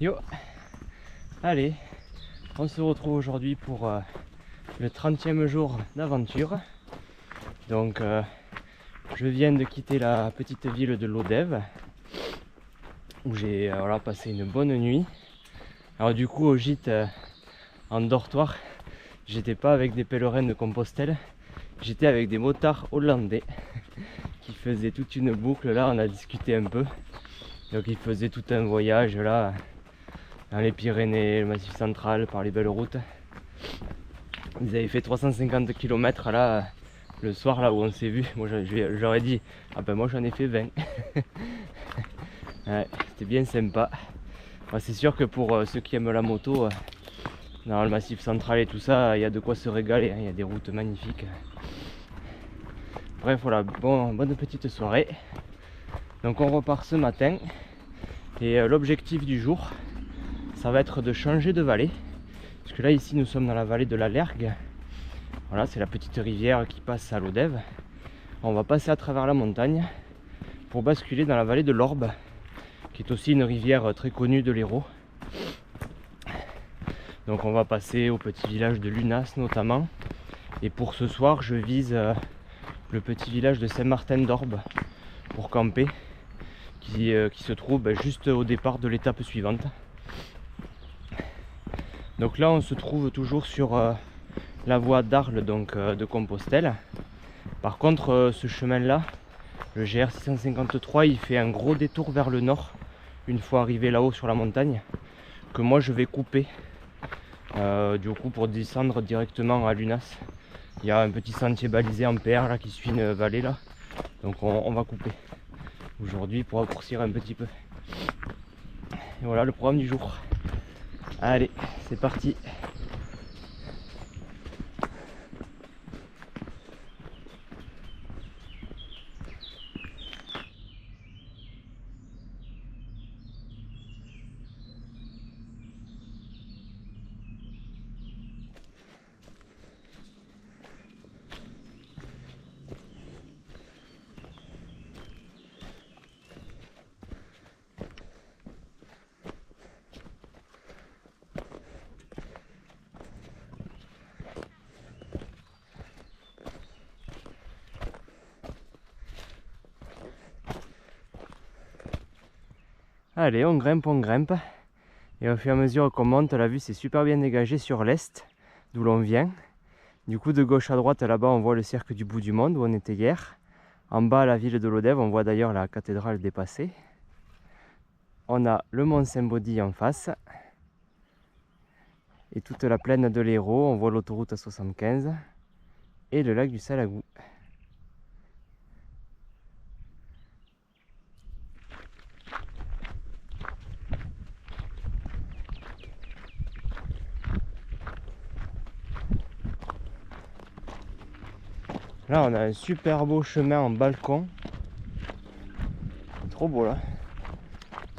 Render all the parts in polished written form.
Yo, allez, on se retrouve aujourd'hui pour le 30e jour d'aventure. Donc je viens de quitter la petite ville de Lodève où j'ai passé une bonne nuit. Alors du coup au gîte en dortoir, j'étais pas avec des pèlerins de Compostelle, j'étais avec des motards hollandais qui faisaient toute une boucle. Là on a discuté un peu, donc ils faisaient tout un voyage là dans les Pyrénées, le Massif central, par les belles routes. Ils avaient fait 350 km là le soir là où on s'est vu. Moi j'aurais dit ah ben moi j'en ai fait 20. Ouais, c'était bien sympa. C'est sûr que pour ceux qui aiment la moto, dans le Massif central et tout ça, il y a de quoi se régaler, hein. Il y a des routes magnifiques. Bref voilà, bonne petite soirée. Donc on repart ce matin et l'objectif du jour, ça va être de changer de vallée. Parce que là ici nous sommes dans la vallée de la Lergue. Voilà, c'est la petite rivière qui passe à Lodève. On va passer à travers la montagne pour basculer dans la vallée de l'Orbe, qui est aussi une rivière très connue de l'Hérault. Donc on va passer au petit village de Lunas notamment. Et pour ce soir je vise le petit village de Saint-Martin d'Orbe pour camper, qui se trouve juste au départ de l'étape suivante. Donc là on se trouve toujours sur la voie d'Arles, donc de Compostelle. Par contre ce chemin là, le GR 653, il fait un gros détour vers le nord une fois arrivé là-haut sur la montagne, que moi je vais couper du coup pour descendre directement à Lunas. Il y a un petit sentier balisé en PR là qui suit une vallée là, donc on va couper aujourd'hui pour raccourcir un petit peu. Et voilà le programme du jour. Allez, c'est parti. Allez, on grimpe. Et au fur et à mesure qu'on monte, la vue c'est super bien dégagée sur l'est, d'où l'on vient. Du coup, de gauche à droite, là-bas, on voit le cercle du bout du monde, où on était hier. En bas, la ville de Lodève, on voit d'ailleurs la cathédrale dépassée. On a le mont Saint-Baudy en face. Et toute la plaine de l'Hérault, on voit l'autoroute A75. Et le lac du Salagou. Là on a un super beau chemin en balcon. Trop beau là.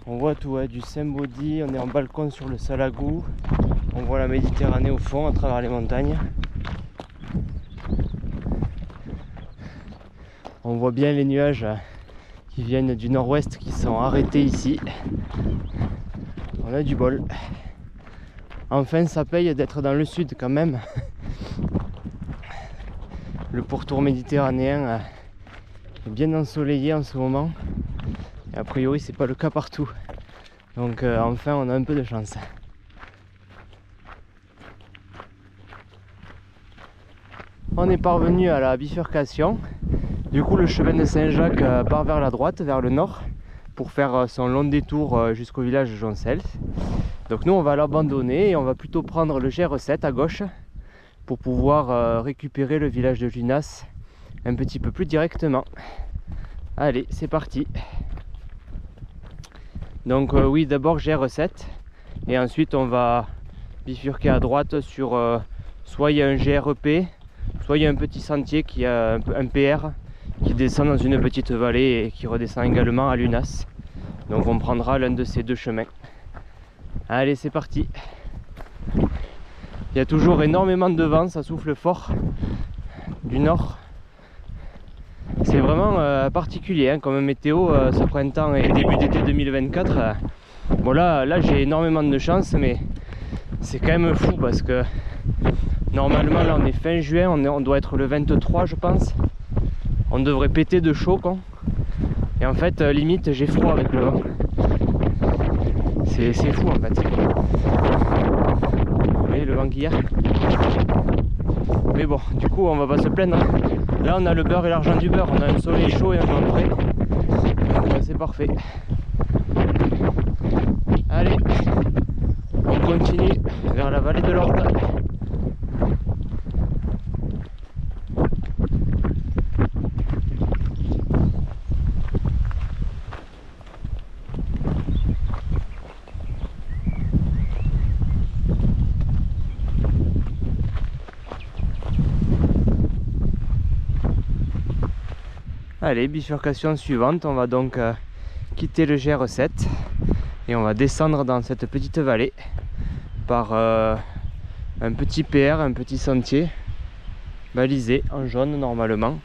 On voit tout, ouais, du Saint-Baudy, on est en balcon sur le Salagou. On voit la Méditerranée au fond à travers les montagnes. On voit bien les nuages qui viennent du nord-ouest qui sont arrêtés ici. On a du bol. Enfin ça paye d'être dans le sud quand même. Le pourtour méditerranéen est bien ensoleillé en ce moment. Et a priori c'est pas le cas partout. Donc enfin on a un peu de chance. On est parvenu à la bifurcation. Du coup le chemin de Saint-Jacques part vers la droite, vers le nord, pour faire son long détour jusqu'au village de Joncel. Donc nous on va l'abandonner et on va plutôt prendre le GR7 à gauche pour pouvoir récupérer le village de Lunas un petit peu plus directement. Allez, c'est parti. Donc oui, d'abord GR7 et ensuite on va bifurquer à droite sur soit il y a un GRP, soit il y a un petit sentier qui a un PR qui descend dans une petite vallée et qui redescend également à Lunas. Donc on prendra l'un de ces deux chemins. Allez, c'est parti. Il y a toujours énormément de vent, ça souffle fort du nord. C'est vraiment particulier hein, comme météo ce printemps et début d'été 2024. Bon là j'ai énormément de chance, mais c'est quand même fou parce que normalement là on est fin juin, on doit être le 23 je pense. On devrait péter de chaud quoi. Et en fait limite j'ai froid avec le vent. C'est fou en fait. Vous voyez le vent qu'il y a. Mais bon, du coup on va pas se plaindre. Là on a le beurre et l'argent du beurre. On a un soleil chaud et un vent frais. Donc c'est parfait. Allez, on continue vers la vallée de l'Orbe. Allez, bifurcation suivante, on va donc quitter le GR7 et on va descendre dans cette petite vallée par un petit PR, un petit sentier balisé en jaune normalement.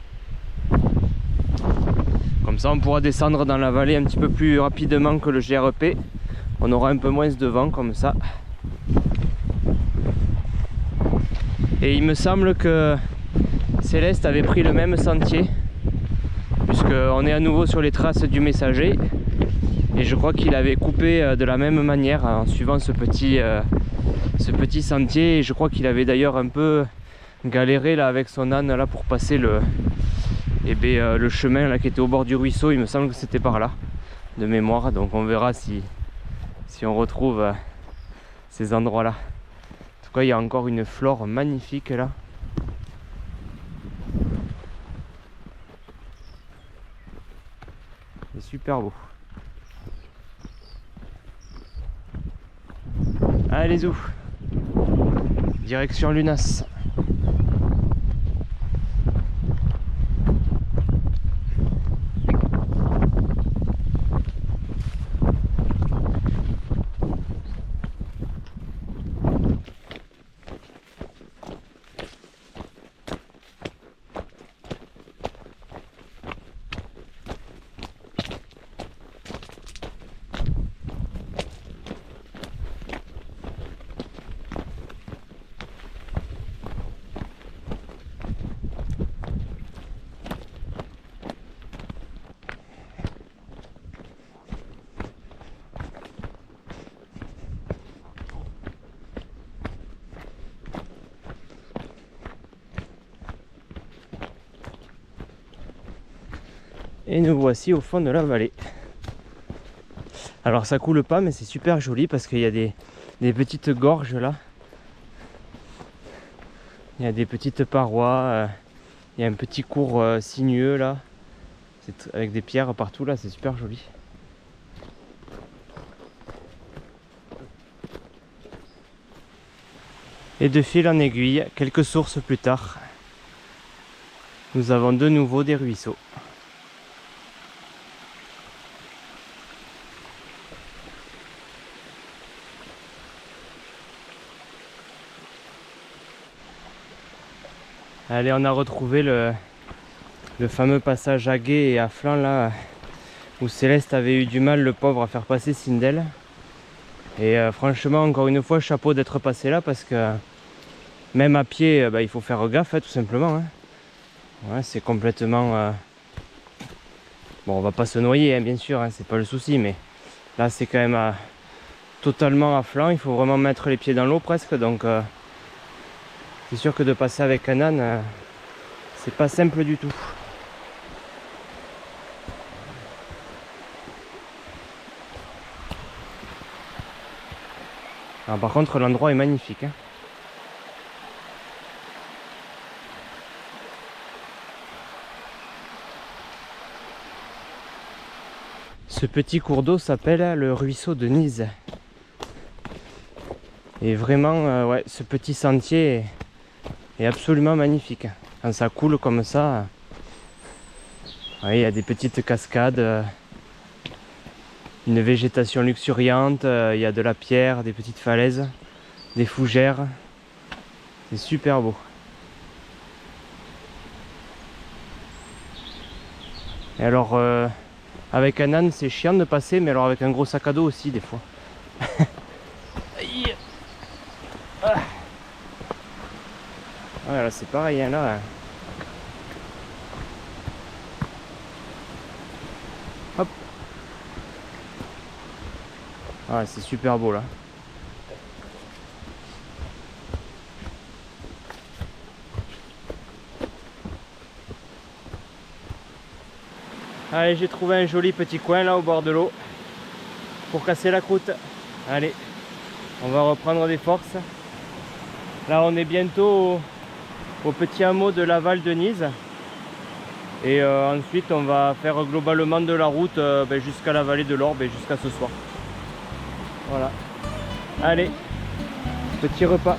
Comme ça on pourra descendre dans la vallée un petit peu plus rapidement que le GRP. On aura un peu moins de vent comme ça. Et il me semble que Céleste avait pris le même sentier, puisqu'on est à nouveau sur les traces du messager. Et je crois qu'il avait coupé de la même manière en suivant ce petit sentier. Et je crois qu'il avait d'ailleurs un peu galéré là avec son âne là pour passer le chemin là qui était au bord du ruisseau. Il me semble que c'était par là de mémoire. Donc on verra si on retrouve ces endroits là. En tout cas il y a encore une flore magnifique là. C'est super beau. Allez zou, direction Lunas. Et nous voici au fond de la vallée. Alors ça coule pas, mais c'est super joli parce qu'il y a des petites gorges là. Il y a des petites parois. Il y a un petit cours sinueux là. Avec des pierres partout là, c'est super joli. Et de fil en aiguille, quelques sources plus tard, nous avons de nouveau des ruisseaux. Allez, on a retrouvé le fameux passage à Gué et à Flanc là où Céleste avait eu du mal, le pauvre, à faire passer Sindel. Et franchement, encore une fois, chapeau d'être passé là parce que même à pied, il faut faire gaffe tout simplement. Hein. Ouais, c'est complètement... Bon, on va pas se noyer, hein, bien sûr, hein, c'est pas le souci, mais là c'est quand même totalement à flanc. Il faut vraiment mettre les pieds dans l'eau presque, donc c'est sûr que de passer avec un âne, c'est pas simple du tout. Alors, par contre, l'endroit est magnifique. Hein. Ce petit cours d'eau s'appelle le ruisseau de Nise. Et vraiment, ouais, ce petit sentier est absolument magnifique. Quand ça coule comme ça, ouais, il y a des petites cascades, une végétation luxuriante, il y a de la pierre, des petites falaises, des fougères. C'est super beau. Et alors, Avec un âne c'est chiant de passer, mais alors avec un gros sac à dos aussi des fois. Aïe. Ah. Ouais, là c'est pareil hein, là. Hop. Ah, c'est super beau là. Allez, j'ai trouvé un joli petit coin là au bord de l'eau pour casser la croûte. Allez, on va reprendre des forces. Là on est bientôt au petit hameau de la Val-Denise. Et ensuite on va faire globalement de la route jusqu'à la vallée de l'Orbe et jusqu'à ce soir. Voilà. Allez, petit repas.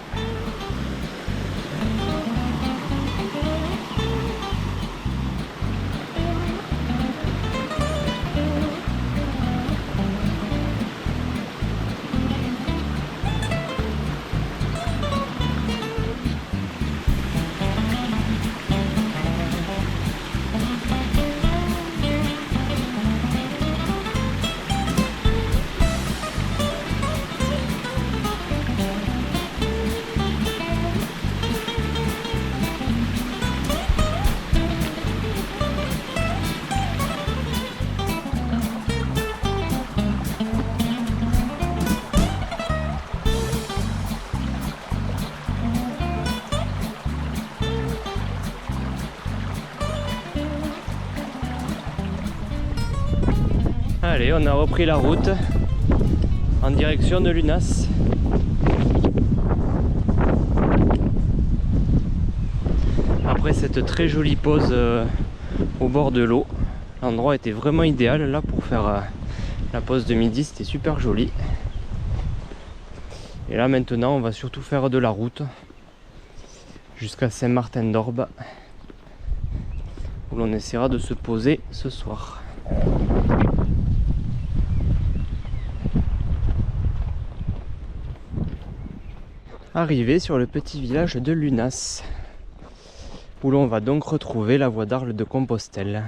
Allez, on a repris la route en direction de Lunas. Après cette très jolie pause au bord de l'eau, l'endroit était vraiment idéal là pour faire la pause de midi, c'était super joli. Et là maintenant on va surtout faire de la route jusqu'à Saint-Martin-d'Orbe où l'on essaiera de se poser ce soir. Arrivé sur le petit village de Lunas où l'on va donc retrouver la voie d'Arles de Compostelle.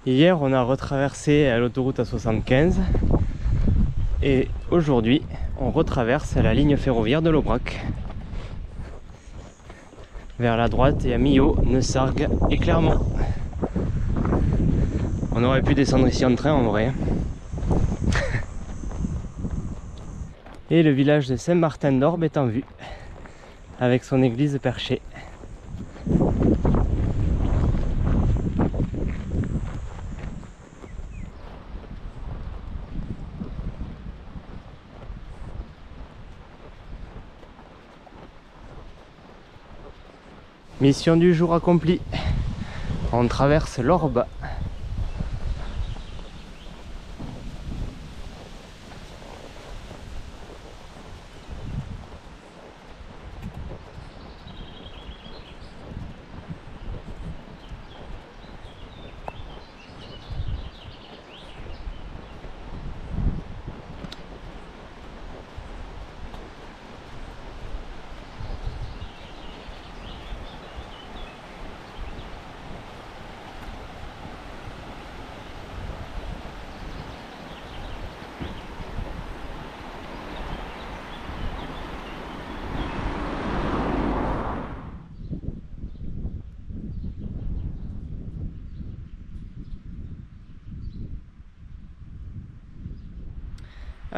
Hier on a retraversé l'autoroute A75 et aujourd'hui on retraverse la ligne ferroviaire de l'Aubrac. Vers la droite il y a Millau, Neussargues et Clermont. On aurait pu descendre ici en train en vrai. Et le village de Saint-Martin-d'Orbe est en vue avec son église perchée. Mission du jour accomplie. On traverse l'Orbe.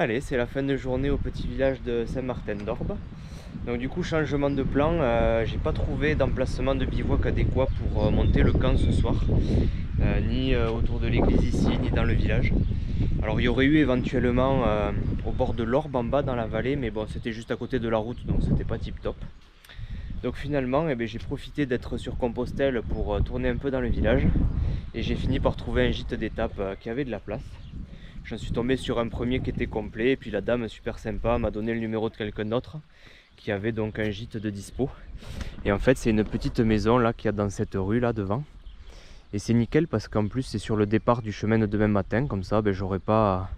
Allez, c'est la fin de journée au petit village de Saint-Martin-d'Orbe. Donc du coup, changement de plan, j'ai pas trouvé d'emplacement de bivouac adéquat pour monter le camp ce soir, ni autour de l'église ici, ni dans le village. Alors il y aurait eu éventuellement au bord de l'Orbe en bas dans la vallée, mais bon, c'était juste à côté de la route, donc c'était pas tip top. Donc finalement, j'ai profité d'être sur Compostelle pour tourner un peu dans le village, et j'ai fini par trouver un gîte d'étape qui avait de la place. J'en suis tombé sur un premier qui était complet, et puis la dame super sympa m'a donné le numéro de quelqu'un d'autre qui avait donc un gîte de dispo. Et en fait c'est une petite maison là qu'il y a dans cette rue là devant. Et c'est nickel parce qu'en plus c'est sur le départ du chemin de demain matin, comme ça j'aurai pas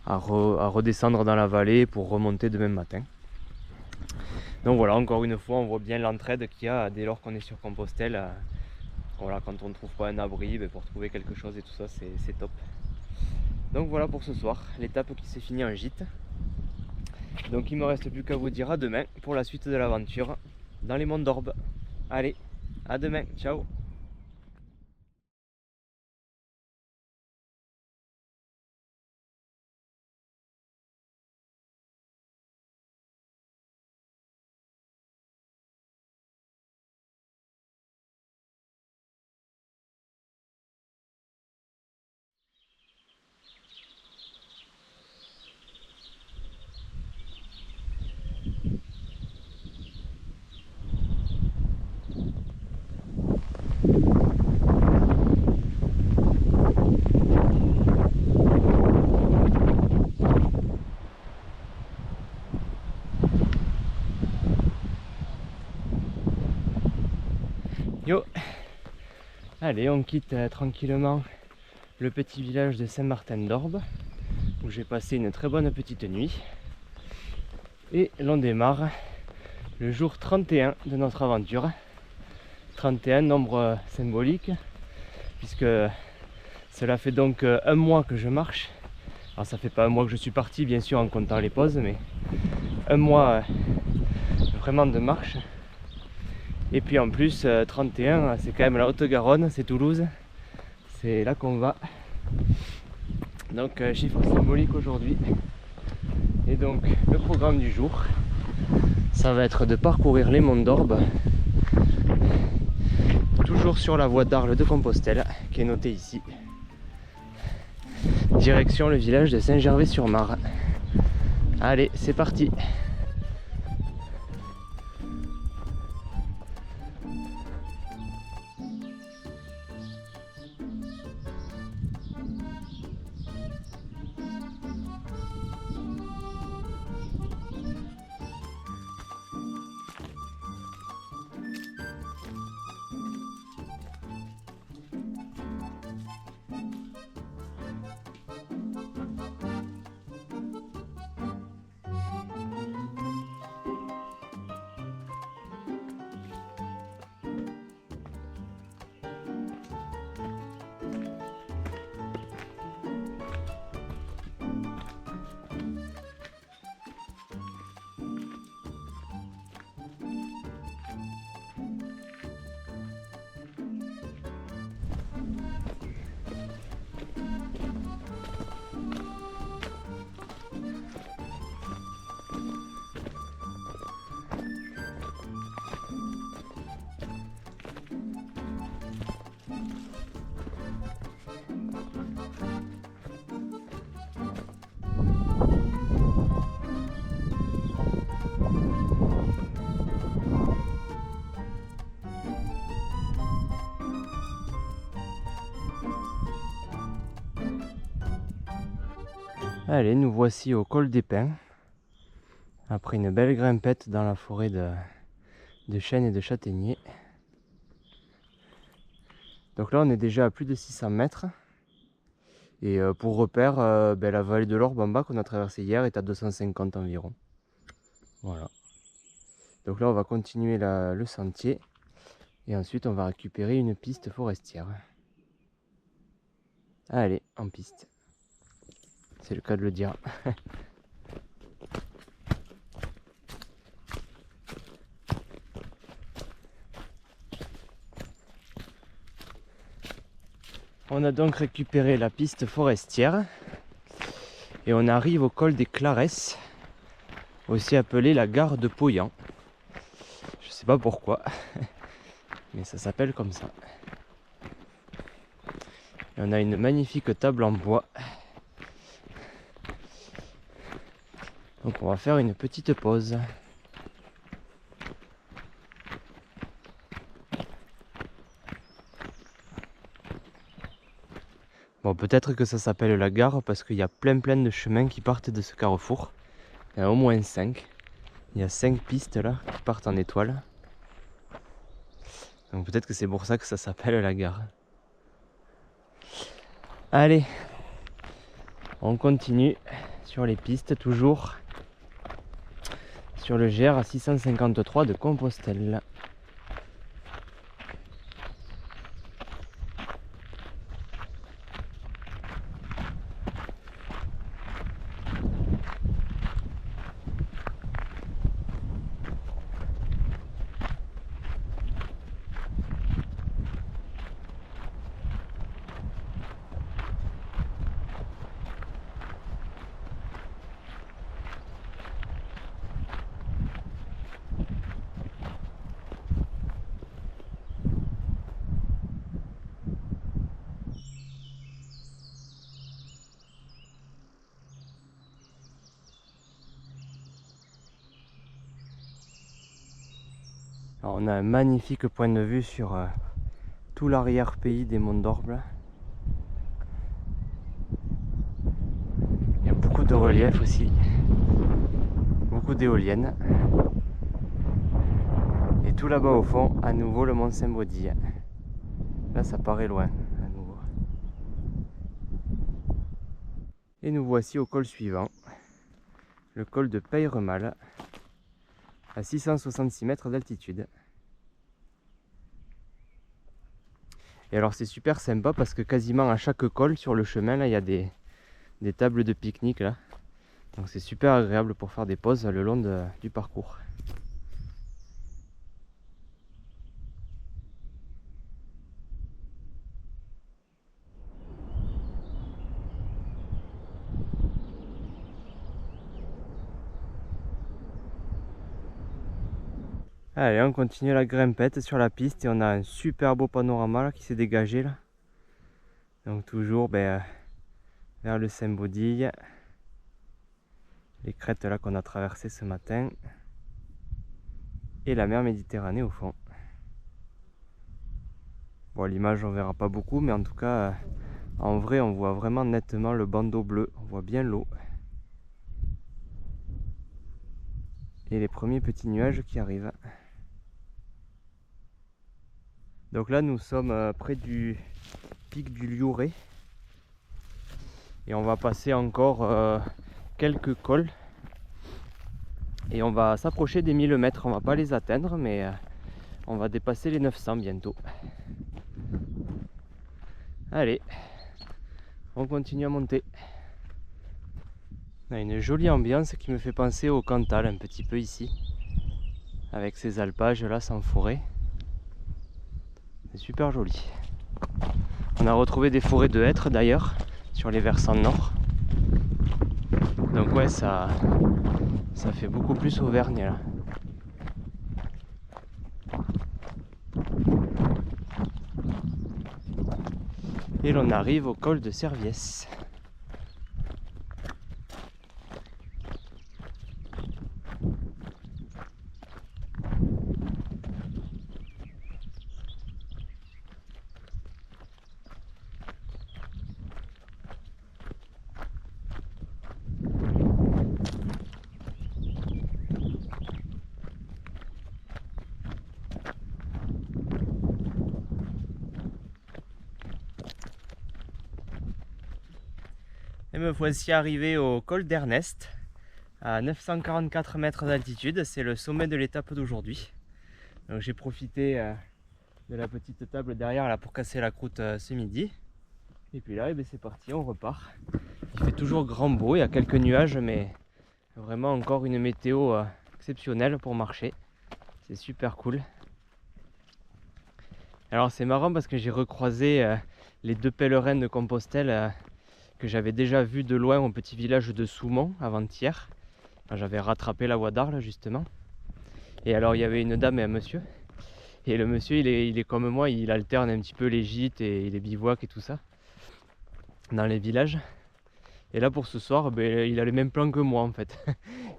à redescendre dans la vallée pour remonter demain matin. Donc voilà, encore une fois on voit bien l'entraide qu'il y a dès lors qu'on est sur Compostelle. Voilà, quand on ne trouve pas un abri, pour trouver quelque chose et tout ça c'est top. Donc voilà pour ce soir, l'étape qui s'est finie en gîte. Donc il ne me reste plus qu'à vous dire à demain pour la suite de l'aventure dans les monts d'Orbe. Allez, à demain, ciao. Yo. Allez, on quitte tranquillement le petit village de Saint-Martin-d'Orbe où j'ai passé une très bonne petite nuit. Et l'on démarre le jour 31 de notre aventure. 31, nombre symbolique, puisque cela fait donc un mois que je marche. Alors ça fait pas un mois que je suis parti bien sûr en comptant les pauses, mais un mois vraiment de marche. Et puis en plus 31 c'est quand même la Haute-Garonne, c'est Toulouse, c'est là qu'on va. Donc chiffre symbolique aujourd'hui. Et donc le programme du jour, ça va être de parcourir les monts d'Orbe, toujours sur la voie d'Arles de Compostelle qui est notée ici. Direction le village de Saint-Gervais-sur-Mare. Allez, c'est parti. Allez, nous voici au col des Pins, après une belle grimpette dans la forêt de chênes et de châtaigniers. Donc là on est déjà à plus de 600 mètres. Et pour repère, la vallée de l'Orbe en bas qu'on a traversée hier est à 250 environ. Voilà. Donc là on va continuer le sentier. Et ensuite on va récupérer une piste forestière. Allez, en piste. C'est le cas de le dire. On a donc récupéré la piste forestière. Et on arrive au col des Claresses, aussi appelé la gare de Poyan. Je sais pas pourquoi, mais ça s'appelle comme ça. Et on a une magnifique table en bois. Donc on va faire une petite pause. Bon, peut-être que ça s'appelle la gare parce qu'il y a plein de chemins qui partent de ce carrefour. Il y en a au moins 5. Il y a 5 pistes là qui partent en étoile. Donc peut-être que c'est pour ça que ça s'appelle la gare. Allez, on continue sur les pistes, toujours sur le GR 653 de Compostelle. Alors, on a un magnifique point de vue sur tout l'arrière-pays des Monts d'Orble. Il y a beaucoup de relief aussi, beaucoup d'éoliennes. Et tout là-bas au fond, à nouveau le Mont Saint-Baudille. Là ça paraît loin, à nouveau. Et nous voici au col suivant, le col de Peyremal, à 666 mètres d'altitude. Et alors c'est super sympa parce que quasiment à chaque col sur le chemin, là il y a des tables de pique-nique là. Donc c'est super agréable pour faire des pauses le long du parcours. Allez, on continue la grimpette sur la piste et on a un super beau panorama là, qui s'est dégagé là. Donc toujours vers le Saint-Baudille. Les crêtes là qu'on a traversées ce matin. Et la mer Méditerranée au fond. Bon, l'image on verra pas beaucoup, mais en tout cas en vrai on voit vraiment nettement le bandeau bleu. On voit bien l'eau. Et les premiers petits nuages qui arrivent. Donc là nous sommes près du pic du Liouret. Et on va passer encore quelques cols. Et on va s'approcher des 1000 mètres. On va pas les atteindre, mais on va dépasser les 900 bientôt. Allez, on continue à monter. On a une jolie ambiance qui me fait penser au Cantal un petit peu ici. Avec ces alpages là sans forêt. C'est super joli. On a retrouvé des forêts de hêtres d'ailleurs sur les versants nord. Donc ouais, ça fait beaucoup plus Auvergne là. Et l'on arrive au col de Serviès. Et me voici arrivé au col d'Ernest, à 944 mètres d'altitude. C'est le sommet de l'étape d'aujourd'hui. Donc j'ai profité de la petite table derrière là pour casser la croûte ce midi. Et puis là, c'est parti, on repart. Il fait toujours grand beau, il y a quelques nuages, mais vraiment encore une météo exceptionnelle pour marcher. C'est super cool. Alors c'est marrant parce que j'ai recroisé les deux pèlerins de Compostelle que j'avais déjà vu de loin au petit village de Soumont avant-hier. J'avais rattrapé la voie d'Arles justement. Et alors il y avait une dame et un monsieur. Et le monsieur il est comme moi, il alterne un petit peu les gîtes et les bivouacs et tout ça dans les villages. Et là pour ce soir, il a les mêmes plans que moi en fait.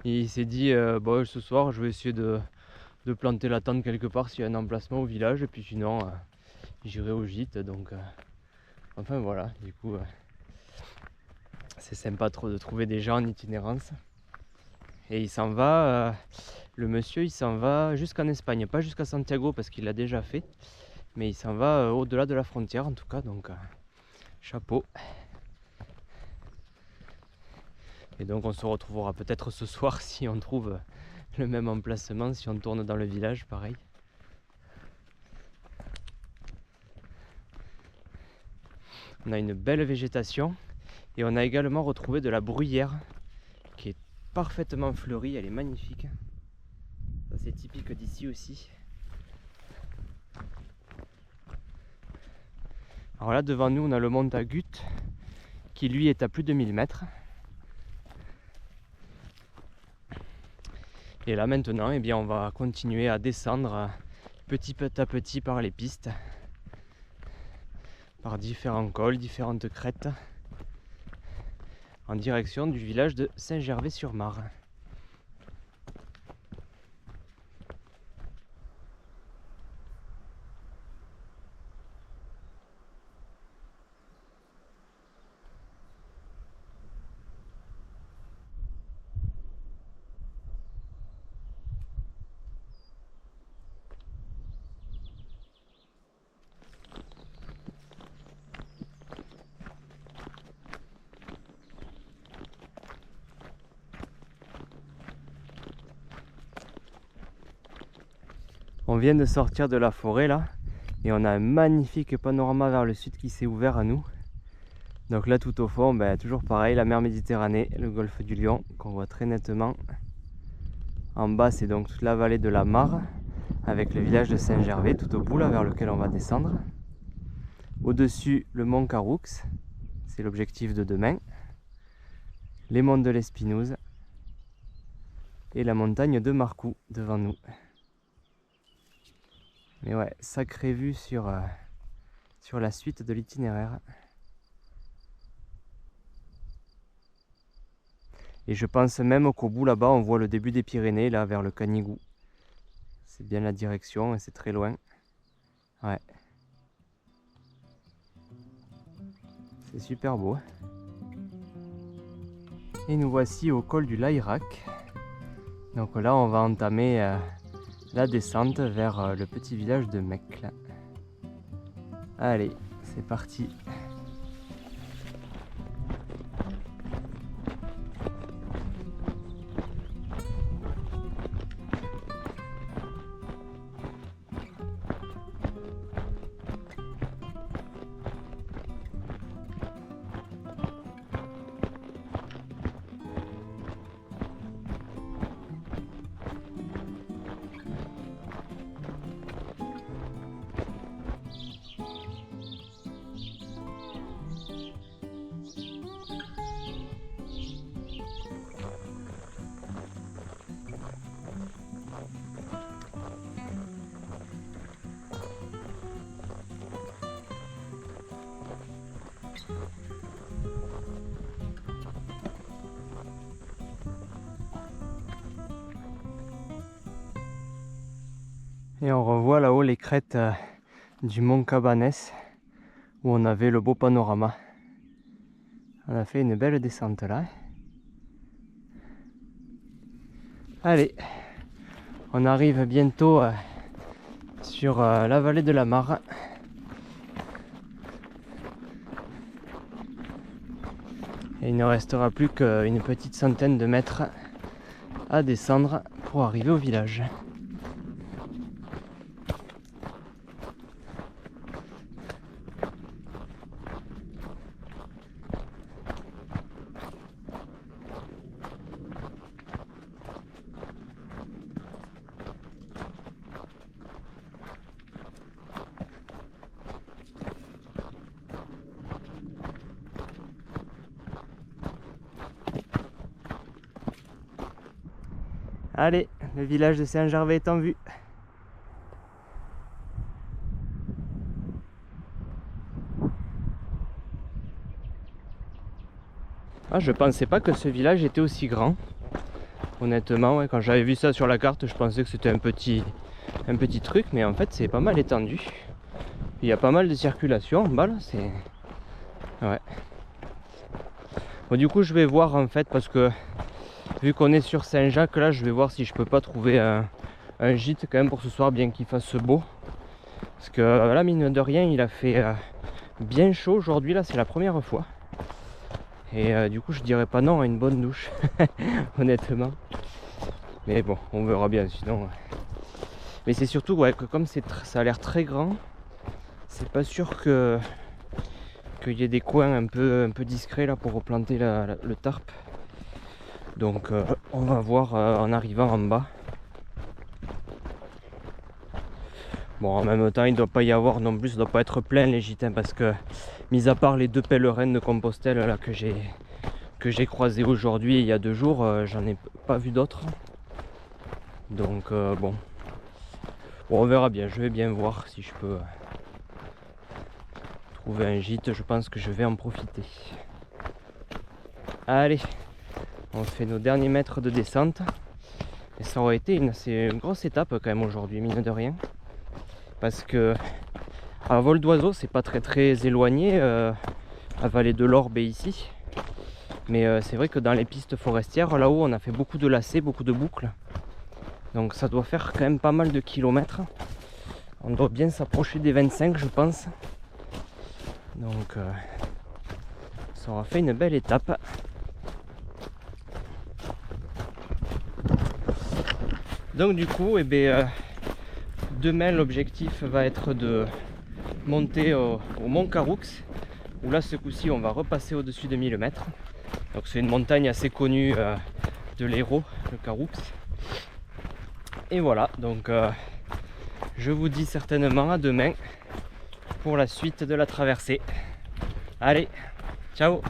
Il s'est dit bon, ce soir je vais essayer de planter la tente quelque part s'il y a un emplacement au village, et puis sinon j'irai au gîte. Donc enfin voilà, du coup c'est sympa trop de trouver des gens en itinérance. Et il s'en va, le monsieur il s'en va jusqu'en Espagne, pas jusqu'à Santiago parce qu'il l'a déjà fait, mais il s'en va au-delà de la frontière en tout cas, donc chapeau. Et donc on se retrouvera peut-être ce soir si on trouve le même emplacement, si on tourne dans le village, pareil. On a une belle végétation et on a également retrouvé de la bruyère qui est parfaitement fleurie, elle est magnifique. Ça c'est typique d'ici aussi. Alors là devant nous on a le mont Agut qui lui est à plus de 1000 mètres. Et là maintenant eh bien, on va continuer à descendre petit à petit par les pistes, par différents cols, différentes crêtes, en direction du village de Saint-Gervais-sur-Marne. On vient de sortir de la forêt là et on a un magnifique panorama vers le sud qui s'est ouvert à nous. Donc là tout au fond, toujours pareil, la mer Méditerranée, le golfe du Lion qu'on voit très nettement. En bas c'est donc toute la vallée de la Mare avec le village de Saint-Gervais tout au bout là vers lequel on va descendre. Au-dessus le mont Caroux, c'est l'objectif de demain. Les monts de l'Espinouse et la montagne de Marcoux devant nous. Mais ouais, sacrée vue sur la suite de l'itinéraire. Et je pense même qu'au bout là-bas, on voit le début des Pyrénées, là, vers le Canigou. C'est bien la direction et c'est très loin. Ouais. C'est super beau. Et nous voici au col du Layrac. Donc là, on va entamer la descente vers le petit village de Mecque. Allez, c'est parti. Et on revoit là-haut les crêtes du mont Cabanès où on avait le beau panorama. On a fait une belle descente là. Allez, on arrive bientôt sur la vallée de la Mare. Et il ne restera plus qu'une petite centaine de mètres à descendre pour arriver au village. Allez, le village de Saint-Gervais est en vue. Ah, je pensais pas que ce village était aussi grand. Honnêtement, ouais, quand j'avais vu ça sur la carte, je pensais que c'était un petit truc, mais en fait c'est pas mal étendu. Il y a pas mal de circulation en bas là, c'est... Ouais. Bon, du coup je vais voir en fait, parce que vu qu'on est sur Saint-Jacques là, je vais voir si je peux pas trouver un gîte quand même pour ce soir, bien qu'il fasse beau. Parce que là, mine de rien, il a fait bien chaud aujourd'hui, là c'est la première fois. Et du coup je dirais pas non à une bonne douche, honnêtement. Mais bon, on verra bien sinon. Mais c'est surtout ouais, que comme ça a l'air très grand, c'est pas sûr qu'il y ait des coins un peu discrets là pour replanter le tarp. Donc on va voir en arrivant en bas. Bon, en même temps, il ne doit pas y avoir non plus, ça doit pas être plein les gîtes, hein, parce que, mis à part les 2 pèlerins de Compostelle là que j'ai croisés aujourd'hui et il y a 2 jours, j'en ai pas vu d'autres. Donc bon, on verra bien. Je vais bien voir si je peux trouver un gîte. Je pense que je vais en profiter. Allez, on fait nos derniers mètres de descente. Et ça aurait été une grosse étape quand même aujourd'hui, mine de rien. Parce que à vol d'oiseau, c'est pas très éloigné, la vallée de l'Orbe est ici. Mais c'est vrai que dans les pistes forestières, là-haut, on a fait beaucoup de lacets, beaucoup de boucles. Donc ça doit faire quand même pas mal de kilomètres. On doit bien s'approcher des 25, je pense. Donc ça aura fait une belle étape. Donc du coup, demain l'objectif va être de monter au mont Caroux, où là ce coup-ci on va repasser au-dessus de 1000 mètres. Donc c'est une montagne assez connue de l'Hérault, le Caroux. Et voilà, donc je vous dis certainement à demain pour la suite de la traversée. Allez, ciao!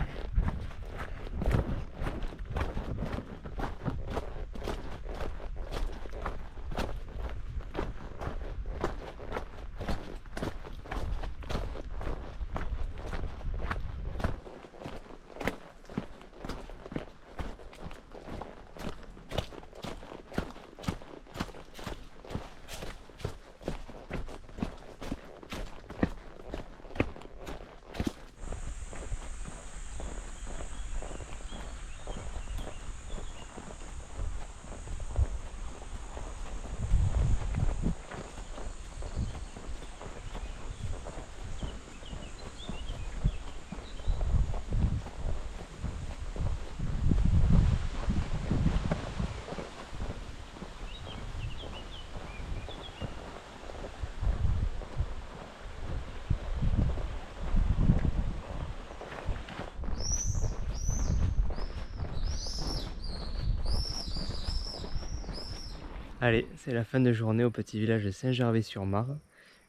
Allez, c'est la fin de journée au petit village de Saint-Gervais-sur-Marne.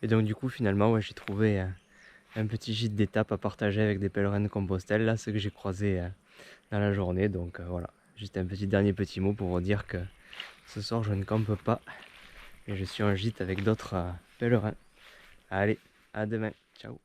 Et donc du coup finalement j'ai trouvé un petit gîte d'étape à partager avec des pèlerins de Compostelle, là ceux que j'ai croisés dans la journée. Donc voilà, juste un dernier petit mot pour vous dire que ce soir je ne campe pas, mais je suis en gîte avec d'autres pèlerins. Allez, à demain, ciao.